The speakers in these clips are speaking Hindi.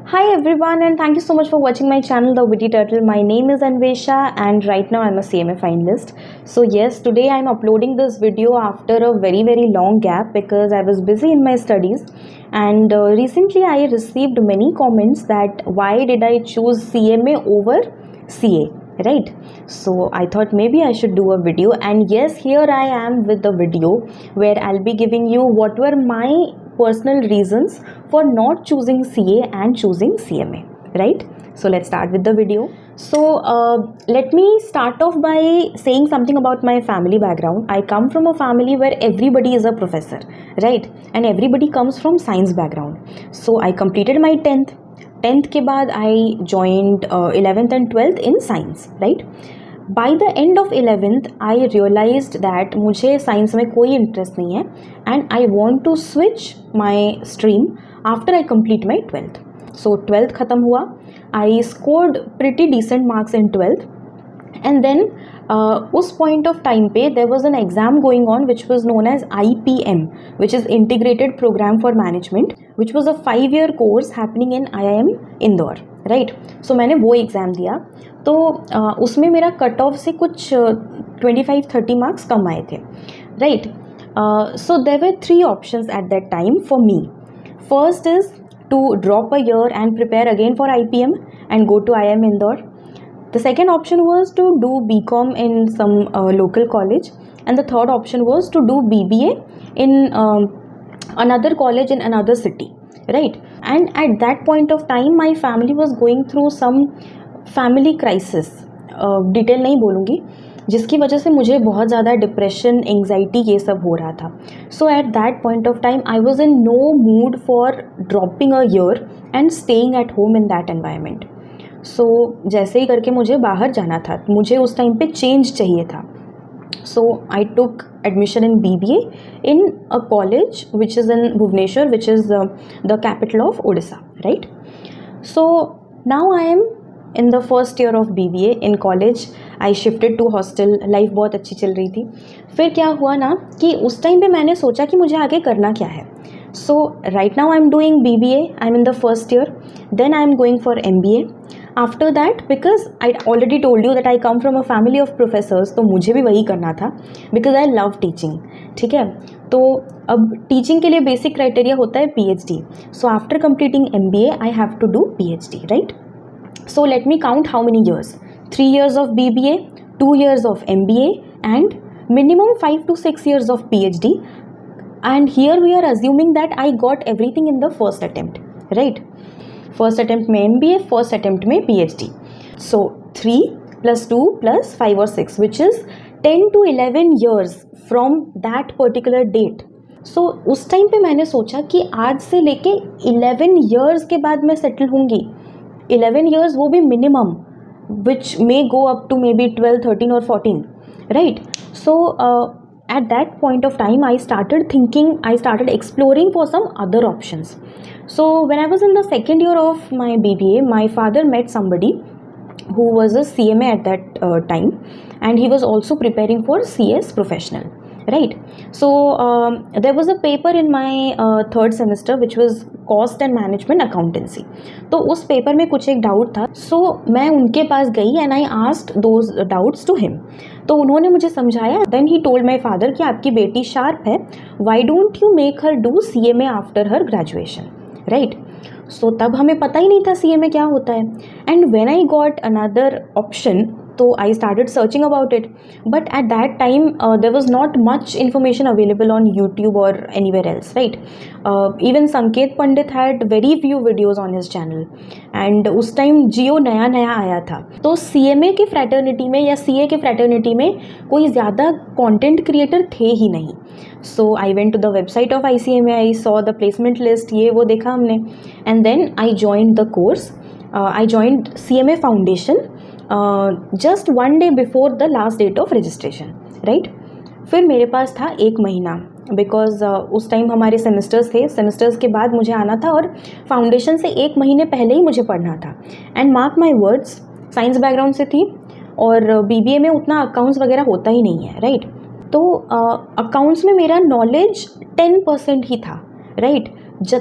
Hi everyone, and thank you so much for watching my channel The Witty Turtle. My name is Anvesha and right now I'm a CMA finalist. So yes, today I'm uploading this video after a very long gap because I was busy in my studies, and recently I received many comments that why did I choose CMA over CA, right? So I thought maybe I should do a video, and yes, here I am with the video where I'll be giving you what were my personal reasons for not choosing CA and choosing CMA, right? So let's start with the video. So let me start off by saying something about my family background. I come from a family where everybody is a professor, right? And everybody comes from science background. So I completed my 10th के बाद I joined 11th and 12th in science, right? By the end of 11th I realized that मुझे साइंस में कोई इंटरेस्ट नहीं है and I want to switch my stream after I complete my 12th. So 12th ख़त्म हुआ, I scored pretty decent marks in 12th, and then उस point of time पे there was an exam going on which was known as IPM, which is Integrated Program for Management, which was a 5-year course happening in IIM Indore, right? So मैंने वो एग्ज़ाम दिया, तो उसमें मेरा कट ऑफ से कुछ 25-30 मार्क्स कम आए थे, right? So there were 3 options at that time for me. First is to drop a year and prepare again for IPM and go to IIM Indore. The second option was to do BCom in some local college, and the third option was to do BBA in another college in another city, right? And at that point of time my family was going through some family crisis, detail नहीं बोलूँगी, जिसकी वजह से मुझे बहुत ज़्यादा डिप्रेशन, एंग्जाइटी ये सब हो रहा था. So at that point of time I was in no mood for dropping a year and staying at home in that environment. So जैसे ही करके मुझे बाहर जाना था, मुझे उस टाइम पे चेंज चाहिए था. So I took admission in BBA in a college which is in Bhubaneswar, which is the capital of Odisha, right? So now I am in the first year of BBA in college. I shifted to hostel. Life बहुत अच्छी चल रही थी. फिर क्या हुआ ना कि उस टाइम पे मैंने सोचा कि मुझे आगे करना क्या है. So right now I'm doing BBA. I'm in the first year. Then I'm going for MBA. After that, because I already told you that I come from a family of professors, तो मुझे भी वही करना था बिकॉज आई लव टीचिंग, ठीक है? तो अब टीचिंग के लिए बेसिक क्राइटेरिया होता है PhD. So after completing MBA I have to do PhD, right? So let me count how many years. 3 years of BBA, 2 years of MBA, and minimum 5 to 6 years of PhD. And here we are assuming that I got everything in the first attempt, right? First attempt में MBA, फर्स्ट अटैम्प्ट में PhD. सो 3 + 2 + 5 और 6 which is 10 to 11 years from that particular date. So उस टाइम पे मैंने सोचा कि आज से लेके 11 years के बाद मैं सेटल होंगी. 11 years वो भी minimum, which may go up to maybe 12, 13 और 14, right? So at that point of time I started exploring for some other options. So when I was in the second year of my BBA, my father met somebody who was a CMA at that time, and he was also preparing for CS professional, right? So there was a paper in my third semester which was cost and management accountancy. तो उस पेपर में कुछ एक डाउट था. सो मैं उनके पास गई and I asked those doubts to him. तो उन्होंने मुझे समझाया. Then he told my father कि आपकी बेटी शार्प है, why don't you make her do CMA after her graduation, right? So तब हमें पता ही नहीं था CMA क्या होता है. And when I got another option, तो I started searching about it, but at that time there was not much information available on YouTube और anywhere else, right? Even Sanket Pandit had very few videos on his channel, and उस टाइम जियो नया नया आया था. तो CMA के फ्रैटर्निटी में या CA के फ्रैटर्निटी में कोई ज़्यादा कॉन्टेंट क्रिएटर थे ही नहीं. So I went to the website of ICMA, I saw the placement list, ये वो देखा हमने, and then I joined the course. I joined CMA foundation just 1 day before the last date of registration, right? फिर मेरे पास था 1 महीना, बिकॉज उस टाइम हमारे सेमेस्टर्स थे. सेमेस्टर्स के बाद मुझे आना था और फाउंडेशन से 1 महीने पहले ही मुझे पढ़ना था. And mark my words, science background से थी और BBA में उतना अकाउंट्स वगैरह होता ही नहीं है, राइट? तो अकाउंट्स में मेरा नॉलेज 10% ही था, राइट?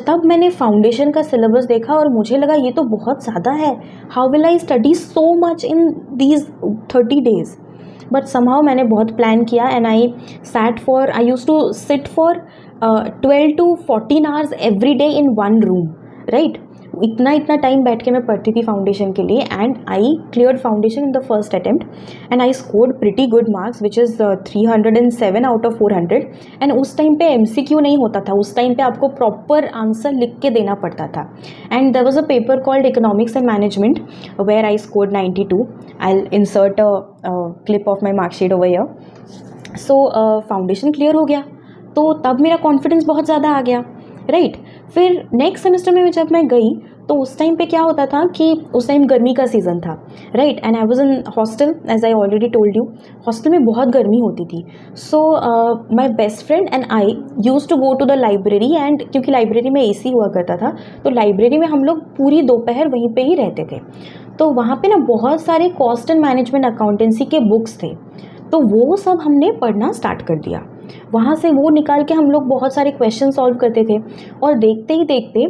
तब मैंने फाउंडेशन का सिलेबस देखा और मुझे लगा ये तो बहुत ज़्यादा है, how will I study so much in these 30 days। But somehow मैंने बहुत प्लान किया and I use to sit for 12 to 14 hours every day in one room, right. इतना टाइम बैठ के मैं पढ़ती थी फाउंडेशन के लिए and I cleared foundation in the first attempt and I scored pretty good marks which is 307 out of 400। And उस टाइम पे MCQ नहीं होता था, उस टाइम पे आपको प्रॉपर आंसर लिख के देना पड़ता था। And there was a paper called economics and management where I scored 92। I will insert a clip of my marksheet over here. So foundation clear हो गया तो तब मेरा कॉन्फिडेंस बहुत ज़्यादा आ गया, राइट। फिर नेक्स्ट सेमेस्टर में जब मैं गई तो उस टाइम पे क्या होता था कि उस टाइम गर्मी का सीज़न था, right. And I was in hostel, as I already told you, hostel में बहुत गर्मी होती थी। So my best friend and I used to go to the library and क्योंकि लाइब्रेरी में AC हुआ करता था तो लाइब्रेरी में हम लोग पूरी दोपहर वहीं पे ही रहते थे। तो वहाँ पे ना बहुत सारे कॉस्ट एंड मैनेजमेंट अकाउंटेंसी के बुक्स थे, तो वो सब हमने पढ़ना स्टार्ट कर दिया। वहाँ से वो निकाल के हम लोग बहुत सारे क्वेश्चन सॉल्व करते थे और देखते ही देखते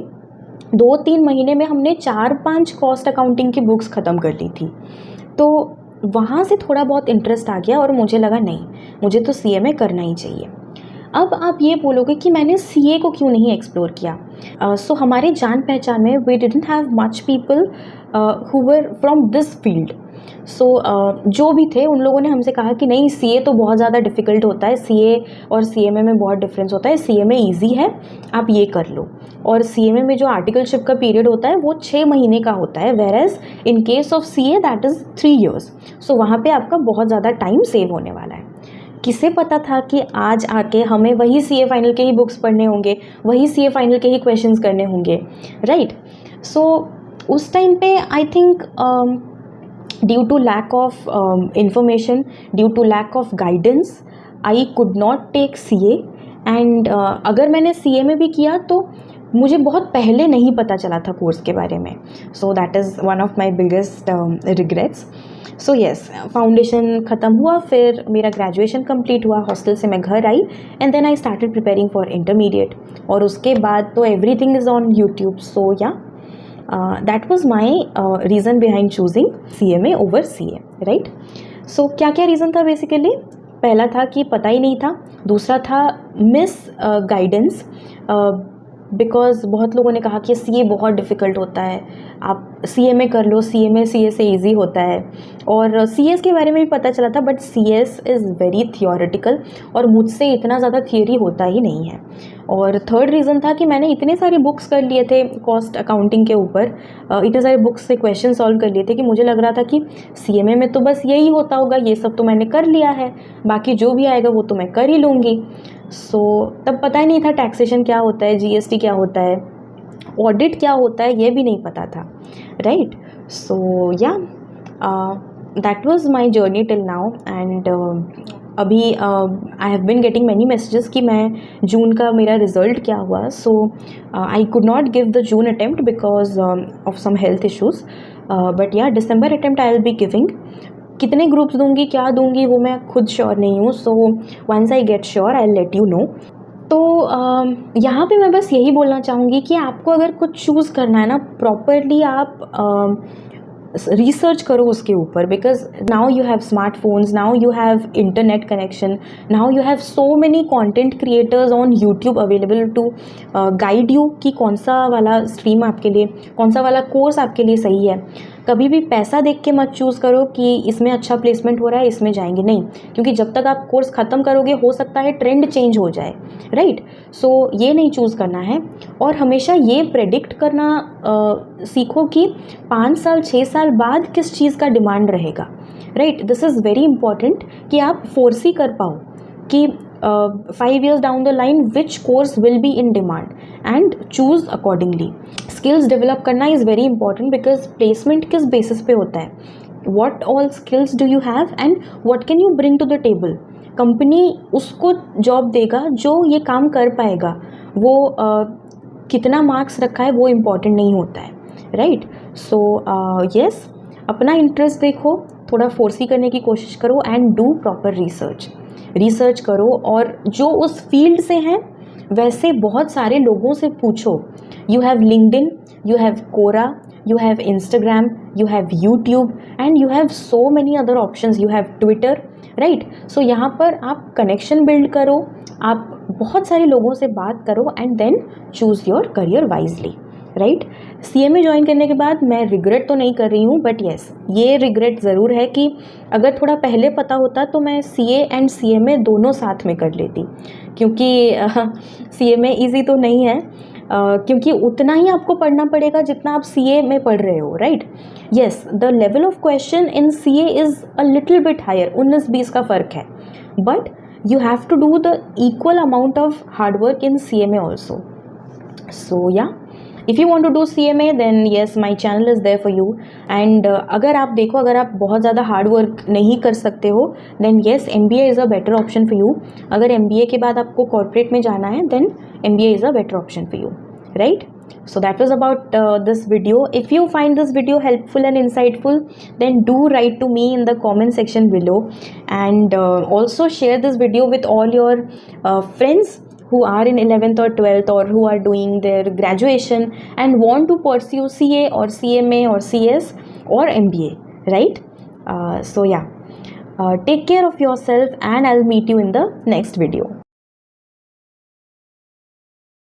2-3 महीने में हमने 4-5 कॉस्ट अकाउंटिंग की बुक्स ख़त्म कर ली थी। तो वहाँ से थोड़ा बहुत इंटरेस्ट आ गया और मुझे लगा नहीं, मुझे तो CMA करना ही चाहिए। अब आप ये बोलोगे कि मैंने CA को क्यों नहीं एक्सप्लोर किया। सो हमारे जान पहचान में we didn't have much people who were from this field. So जो भी थे उन लोगों ने हमसे कहा कि नहीं, CA तो बहुत ज़्यादा डिफ़िकल्ट होता है, CA और CMA में बहुत डिफरेंस होता है, CMA ईजी है, आप ये कर लो। और CMA में जो आर्टिकलशिप का पीरियड होता है वो 6 महीने का होता है, whereas in case of CA that is 3 years। सो वहाँ पे आपका बहुत ज़्यादा टाइम सेव होने वाला है। किसे पता था कि आज आके हमें वही CA फाइनल के ही बुक्स पढ़ने होंगे, वही CA फाइनल के ही क्वेश्चंस करने होंगे, राइट। सो उस टाइम पे I think due to lack of information, due to lack of guidance, I could not take CA। And अगर मैंने CA में भी किया तो मुझे बहुत पहले नहीं पता चला था कोर्स के बारे में। So that is one of my biggest regrets. So yes, foundation ख़त्म हुआ, फिर मेरा ग्रेजुएशन कंप्लीट हुआ, हॉस्टल से मैं घर आई and then I started preparing for intermediate. और उसके बाद तो everything is on YouTube. So ya that was my reason behind choosing CMA over CA, right. So क्या क्या रीज़न था बेसिकली? पहला था कि पता ही नहीं था, दूसरा था मिस गाइडेंस, बिकॉज़ बहुत लोगों ने कहा कि CA बहुत डिफ़िकल्ट होता है, आप CMA कर लो, CMA CA से ईजी होता है। और CS के बारे में भी पता चला था, but CS is very theoretical और मुझसे इतना ज़्यादा थियोरी होता ही नहीं है। और थर्ड रीज़न था कि मैंने इतने सारे बुक्स कर लिए थे कॉस्ट अकाउंटिंग के ऊपर, इतने सारे बुक्स से क्वेश्चन सॉल्व कर लिए थे कि मुझे लग रहा था कि CMA में तो बस यही होता होगा, ये सब तो मैंने कर लिया है, बाकी जो भी आएगा वो तो मैं कर ही लूँगी। सो तब पता ही नहीं था टैक्सेशन क्या होता है, GST क्या होता है, ऑडिट क्या होता है, ये भी नहीं पता था, right. So ya that was my journey till now. And अभी I have been getting many messages कि मैं जून का मेरा रिज़ल्ट क्या हुआ। So I could not give the June attempt because of some health issues, but ya December attempt I will be giving. कितने ग्रुप्स दूंगी, क्या दूंगी, वो मैं खुद श्योर नहीं हूँ। So once I get sure I let you know. तो यहाँ पे मैं बस यही बोलना चाहूँगी कि आपको अगर कुछ चूज़ करना है ना, प्रॉपरली आप रिसर्च करो उसके ऊपर, because now you have smartphones, now you have internet connection, now you have so many content creators on YouTube available to guide you कि कौन सा वाला स्ट्रीम आपके लिए, कौन सा वाला कोर्स आपके लिए सही है। कभी भी पैसा देख के मत चूज़ करो कि इसमें अच्छा प्लेसमेंट हो रहा है, इसमें जाएंगे, नहीं, क्योंकि जब तक आप कोर्स ख़त्म करोगे हो सकता है ट्रेंड चेंज हो जाए, राइट। सो ये नहीं चूज़ करना है। और हमेशा ये प्रेडिक्ट करना सीखो कि 5 साल 6 साल बाद किस चीज़ का डिमांड रहेगा, right. This is very important कि आप फोर्सी कर पाओ कि 5 years down the line which course will be in demand and choose accordingly. Skills develop करना is very important because placement किस बेसिस पे होता है, what all skills do you have and what can you bring to the table. Company उसको जॉब देगा जो ये काम कर पाएगा, वो कितना मार्क्स रखा है वो इम्पॉर्टेंट नहीं होता है, राइट। सो येस, अपना इंटरेस्ट देखो, थोड़ा फोर्सी करने की कोशिश करो एंड डू प्रॉपर रिसर्च करो। और जो उस फील्ड से हैं वैसे बहुत सारे लोगों से पूछो. You have LinkedIn, you have Quora, you have Instagram, you have YouTube, and you have so many other options. You have Twitter, right? So यहाँ पर आप कनेक्शन बिल्ड करो, आप बहुत सारे लोगों से बात करो and then choose your career wisely, right. CMA join करने के बाद मैं रिग्रेट तो नहीं कर रही हूँ, बट येस ये रिग्रेट ज़रूर है कि अगर थोड़ा पहले पता होता तो मैं CA एंड CMA दोनों साथ में कर लेती, क्योंकि CMA ईजी तो नहीं है, क्योंकि उतना ही आपको पढ़ना पड़ेगा जितना आप CA में पढ़ रहे हो, right. Yes, the level of question in CA is a little bit higher, 19-20 का फ़र्क है, but you have to do the equal amount of hard work in CMA also. So yeah, if you want to do CMA then yes, my channel is there for you. And अगर आप देखो, अगर आप बहुत ज़्यादा हार्ड वर्क नहीं कर सकते हो then yes, MBA is a better option for you. अगर MBA के बाद आपको कॉर्पोरेट में जाना है then MBA is a better option for you, right? So that was about this video. If you find this video helpful and insightful, then do write to me in the comment section below, and also share this video with all your friends who are in 11th or 12th or who are doing their graduation and want to pursue CA or CMA or CS or MBA, right? So yeah, take care of yourself and I'll meet you in the next video.